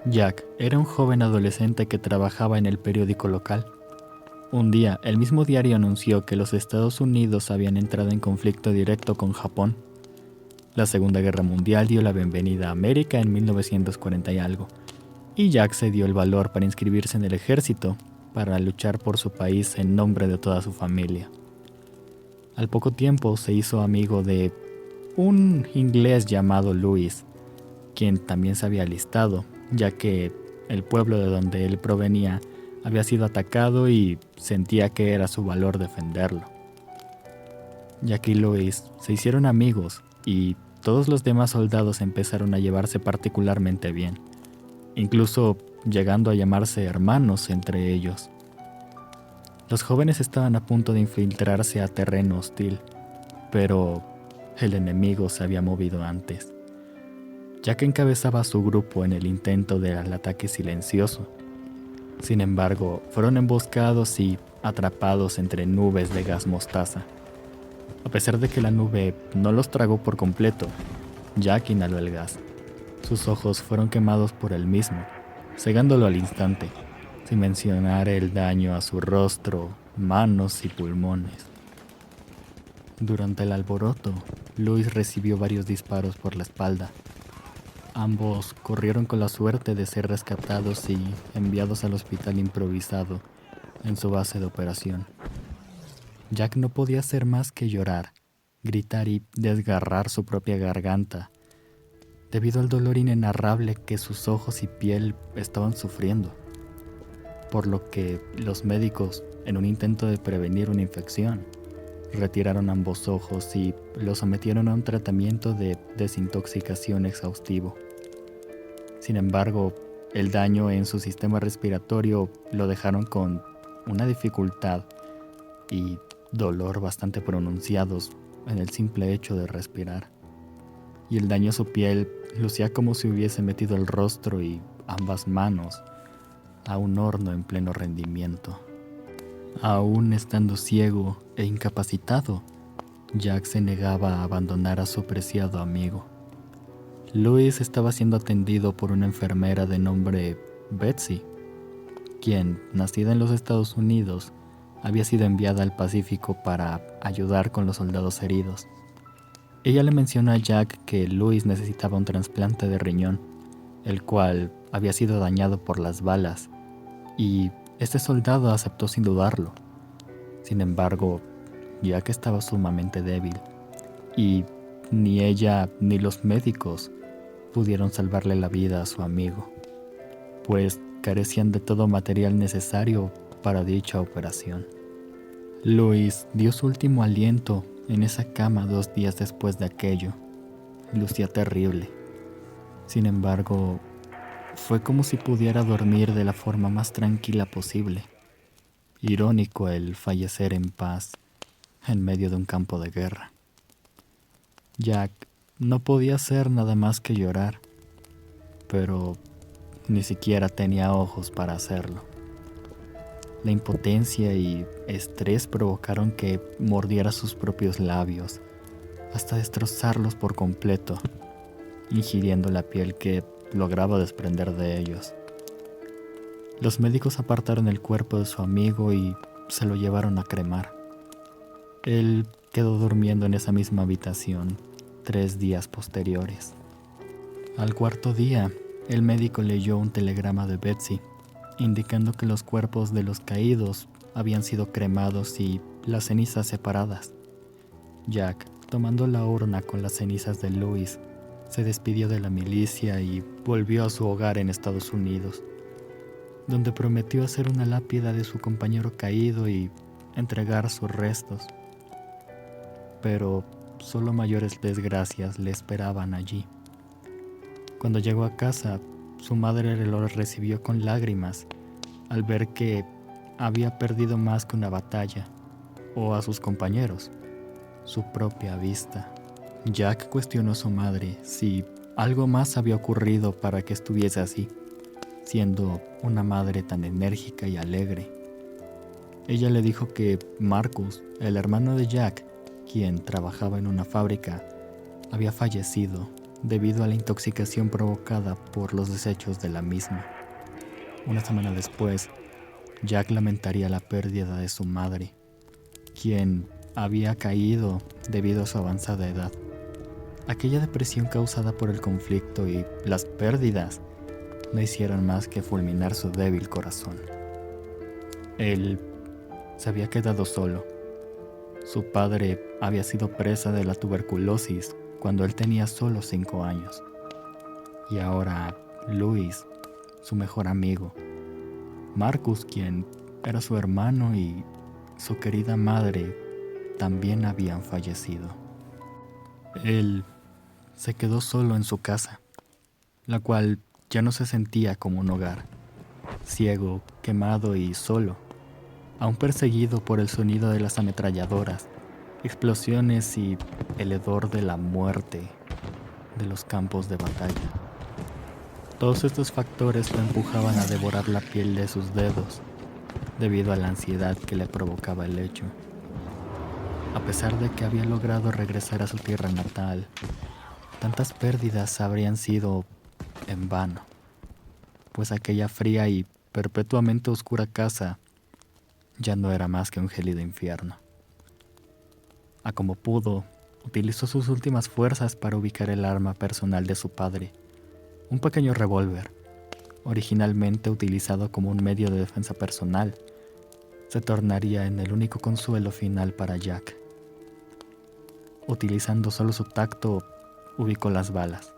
Jack era un joven adolescente que trabajaba en el periódico local. Un día, el mismo diario anunció que los Estados Unidos habían entrado en conflicto directo con Japón. La Segunda Guerra Mundial dio la bienvenida a América en 1940 y algo, y Jack se dio el valor para inscribirse en el ejército para luchar por su país en nombre de toda su familia. Al poco tiempo se hizo amigo de un inglés llamado Louis, quien también se había alistado, ya que el pueblo de donde él provenía había sido atacado y sentía que era su valor defenderlo. Jack y Louis se hicieron amigos y todos los demás soldados empezaron a llevarse particularmente bien, incluso llegando a llamarse hermanos entre ellos. Los jóvenes estaban a punto de infiltrarse a terreno hostil, pero el enemigo se había movido antes. Jack encabezaba a su grupo en el intento del ataque silencioso. Sin embargo, fueron emboscados y atrapados entre nubes de gas mostaza. A pesar de que la nube no los tragó por completo, Jack inhaló el gas. Sus ojos fueron quemados por él mismo, cegándolo al instante, sin mencionar el daño a su rostro, manos y pulmones. Durante el alboroto, Louis recibió varios disparos por la espalda. Ambos corrieron con la suerte de ser rescatados y enviados al hospital improvisado en su base de operación. Jack no podía hacer más que llorar, gritar y desgarrar su propia garganta, debido al dolor inenarrable que sus ojos y piel estaban sufriendo, por lo que los médicos, en un intento de prevenir una infección, retiraron ambos ojos y lo sometieron a un tratamiento de desintoxicación exhaustivo. Sin embargo, el daño en su sistema respiratorio lo dejaron con una dificultad y dolor bastante pronunciados en el simple hecho de respirar. Y el daño a su piel lucía como si hubiese metido el rostro y ambas manos a un horno en pleno rendimiento. Aún estando ciego e incapacitado, Jack se negaba a abandonar a su preciado amigo. Louis estaba siendo atendido por una enfermera de nombre Betsy, quien, nacida en los Estados Unidos, había sido enviada al Pacífico para ayudar con los soldados heridos. Ella le mencionó a Jack que Louis necesitaba un trasplante de riñón, el cual había sido dañado por las balas, y este soldado aceptó sin dudarlo. Sin embargo, Jack estaba sumamente débil, y ni ella ni los médicos pudieron salvarle la vida a su amigo, pues carecían de todo material necesario para dicha operación. Louis dio su último aliento en esa cama 2 días después de aquello. Lucía terrible. Sin embargo, fue como si pudiera dormir de la forma más tranquila posible. Irónico el fallecer en paz en medio de un campo de guerra. Jack no podía hacer nada más que llorar, pero ni siquiera tenía ojos para hacerlo. La impotencia y estrés provocaron que mordiera sus propios labios, hasta destrozarlos por completo, ingiriendo la piel que lograba desprender de ellos. Los médicos apartaron el cuerpo de su amigo y se lo llevaron a cremar. Él quedó durmiendo en esa misma habitación 3 días posteriores. Al 4.º día, el médico leyó un telegrama de Betsy, indicando que los cuerpos de los caídos habían sido cremados y las cenizas separadas. Jack, tomando la urna con las cenizas de Louis, se despidió de la milicia y volvió a su hogar en Estados Unidos, donde prometió hacer una lápida de su compañero caído y entregar sus restos. Pero solo mayores desgracias le esperaban allí. Cuando llegó a casa, su madre lo recibió con lágrimas al ver que había perdido más que una batalla, o a sus compañeros, su propia vista. Jack cuestionó a su madre si algo más había ocurrido para que estuviese así, siendo una madre tan enérgica y alegre. Ella le dijo que Marcus, el hermano de Jack, quien trabajaba en una fábrica, había fallecido debido a la intoxicación provocada por los desechos de la misma. Una semana después, Jack lamentaría la pérdida de su madre, quien había caído debido a su avanzada edad. Aquella depresión causada por el conflicto y las pérdidas no hicieron más que fulminar su débil corazón. Él se había quedado solo. Su padre había sido presa de la tuberculosis cuando él tenía solo 5 años. Y ahora Louis, su mejor amigo, Marcus, quien era su hermano, y su querida madre también habían fallecido. Él se quedó solo en su casa, la cual ya no se sentía como un hogar, ciego, quemado y solo, aún perseguido por el sonido de las ametralladoras, explosiones y el hedor de la muerte de los campos de batalla. Todos estos factores lo empujaban a devorar la piel de sus dedos, debido a la ansiedad que le provocaba el hecho. A pesar de que había logrado regresar a su tierra natal, tantas pérdidas habrían sido en vano, pues aquella fría y perpetuamente oscura casa ya no era más que un gélido infierno. A como pudo, utilizó sus últimas fuerzas para ubicar el arma personal de su padre, un pequeño revólver, originalmente utilizado como un medio de defensa personal. Se tornaría en el único consuelo final para Jack. Utilizando solo su tacto, ubicó las balas.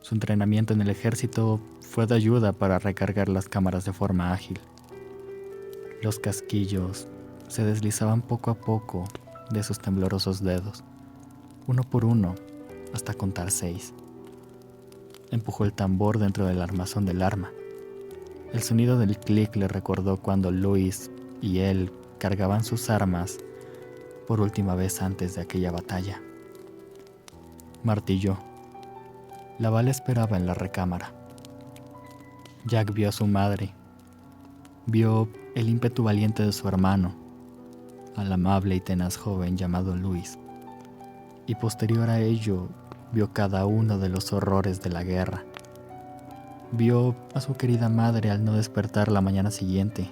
Su entrenamiento en el ejército fue de ayuda para recargar las cámaras de forma ágil. Los casquillos se deslizaban poco a poco de sus temblorosos dedos, uno por uno, hasta contar 6. Empujó el tambor dentro del armazón del arma. El sonido del clic le recordó cuando Louis y él cargaban sus armas por última vez antes de aquella batalla. Martilló. La bala esperaba en la recámara. Jack vio a su madre. Vio el ímpetu valiente de su hermano, al amable y tenaz joven llamado Louis. Y posterior a ello, vio cada uno de los horrores de la guerra. Vio a su querida madre al no despertar la mañana siguiente,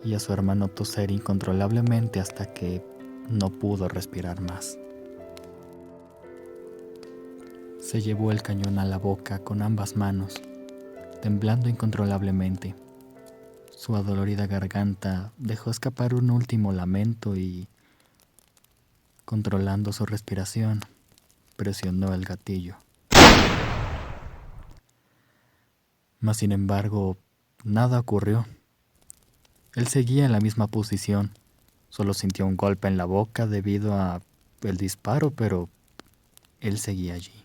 y a su hermano toser incontrolablemente hasta que no pudo respirar más. Se llevó el cañón a la boca con ambas manos, temblando incontrolablemente. Su adolorida garganta dejó escapar un último lamento y, controlando su respiración, presionó el gatillo. Mas sin embargo, nada ocurrió. Él seguía en la misma posición. Solo sintió un golpe en la boca debido a el disparo, pero él seguía allí.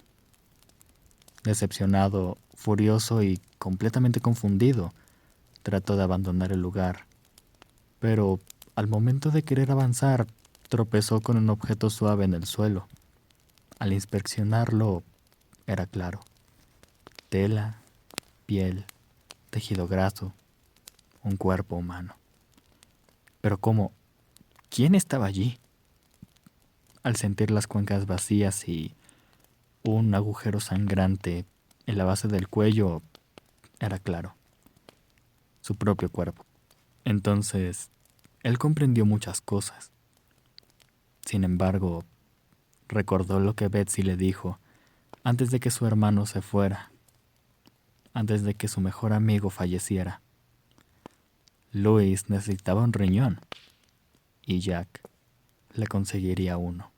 Decepcionado, furioso y completamente confundido, trató de abandonar el lugar. Pero al momento de querer avanzar, tropezó con un objeto suave en el suelo. Al inspeccionarlo, era claro. Tela, piel, tejido graso, un cuerpo humano. Pero ¿cómo? ¿Quién estaba allí? Al sentir las cuencas vacías y un agujero sangrante en la base del cuello, era claro. Su propio cuerpo. Entonces, él comprendió muchas cosas. Sin embargo, recordó lo que Betsy le dijo antes de que su hermano se fuera, antes de que su mejor amigo falleciera. Louis necesitaba un riñón y Jack le conseguiría uno.